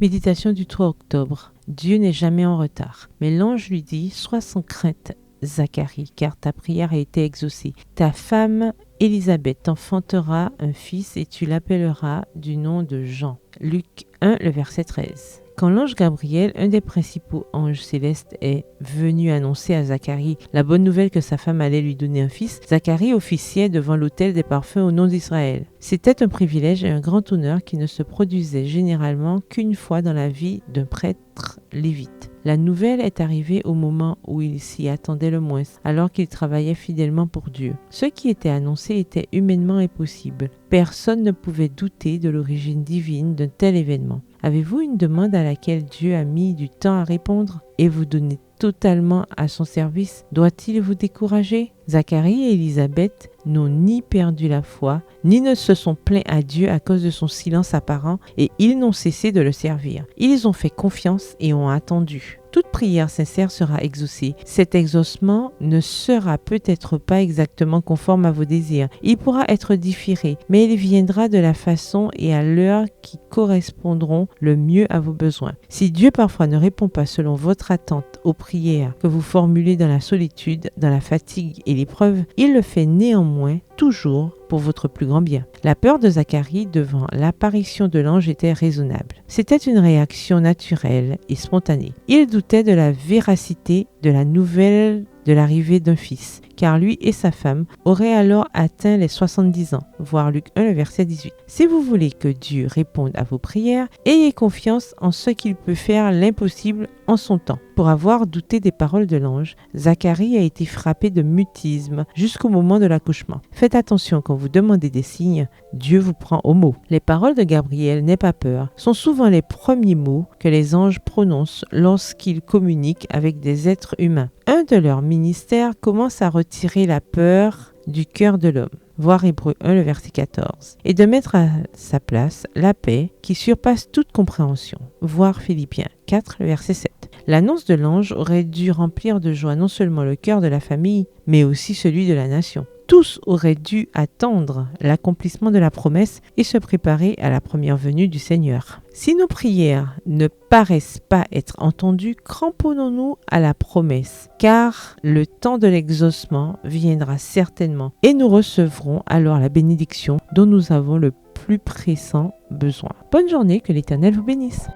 Méditation du 3 octobre. Dieu n'est jamais en retard. Mais l'ange lui dit, sois sans crainte, Zacharie, car ta prière a été exaucée. Ta femme Élisabeth t'enfantera un fils et tu l'appelleras du nom de Jean. Luc 1, le verset 13. Quand l'ange Gabriel, un des principaux anges célestes, est venu annoncer à Zacharie la bonne nouvelle que sa femme allait lui donner un fils, Zacharie officiait devant l'autel des parfums au nom d'Israël. C'était un privilège et un grand honneur qui ne se produisait généralement qu'une fois dans la vie d'un prêtre lévite. La nouvelle est arrivée au moment où il s'y attendait le moins, alors qu'il travaillait fidèlement pour Dieu. Ce qui était annoncé était humainement impossible. Personne ne pouvait douter de l'origine divine d'un tel événement. Avez-vous une demande à laquelle Dieu a mis du temps à répondre et vous donnez totalement à son service? Doit-il vous décourager? Zacharie et Élisabeth n'ont ni perdu la foi, ni ne se sont plaints à Dieu à cause de son silence apparent, et ils n'ont cessé de le servir. Ils ont fait confiance et ont attendu. Toute prière sincère sera exaucée. Cet exaucement ne sera peut-être pas exactement conforme à vos désirs. Il pourra être différé, mais il viendra de la façon et à l'heure qui correspondront le mieux à vos besoins. Si Dieu parfois ne répond pas selon votre attente aux prières que vous formulez dans la solitude, dans la fatigue et l'épreuve, il le fait néanmoins toujours pour votre plus grand bien. La peur de Zacharie devant l'apparition de l'ange était raisonnable. C'était une réaction naturelle et spontanée. Il doutait de la véracité de la nouvelle de l'arrivée d'un fils, car lui et sa femme auraient alors atteint les 70 ans, voir Luc 1, le verset 18. Si vous voulez que Dieu réponde à vos prières, ayez confiance en ce qu'il peut faire l'impossible en son temps. Pour avoir douté des paroles de l'ange, Zacharie a été frappé de mutisme jusqu'au moment de l'accouchement. Faites attention quand vous demandez des signes, Dieu vous prend au mot. Les paroles de Gabriel, n'aie pas peur, sont souvent les premiers mots que les anges prononcent lorsqu'ils communiquent avec des êtres humains. Un de leurs ministères commence à retirer la peur du cœur de l'homme, voir Hébreux 1, le verset 14, et de mettre à sa place la paix qui surpasse toute compréhension, voir Philippiens 4, le verset 7. L'annonce de l'ange aurait dû remplir de joie non seulement le cœur de la famille, mais aussi celui de la nation. Tous auraient dû attendre l'accomplissement de la promesse et se préparer à la première venue du Seigneur. Si nos prières ne paraissent pas être entendues, cramponnons-nous à la promesse, car le temps de l'exaucement viendra certainement et nous recevrons alors la bénédiction dont nous avons le plus pressant besoin. Bonne journée, que l'Éternel vous bénisse.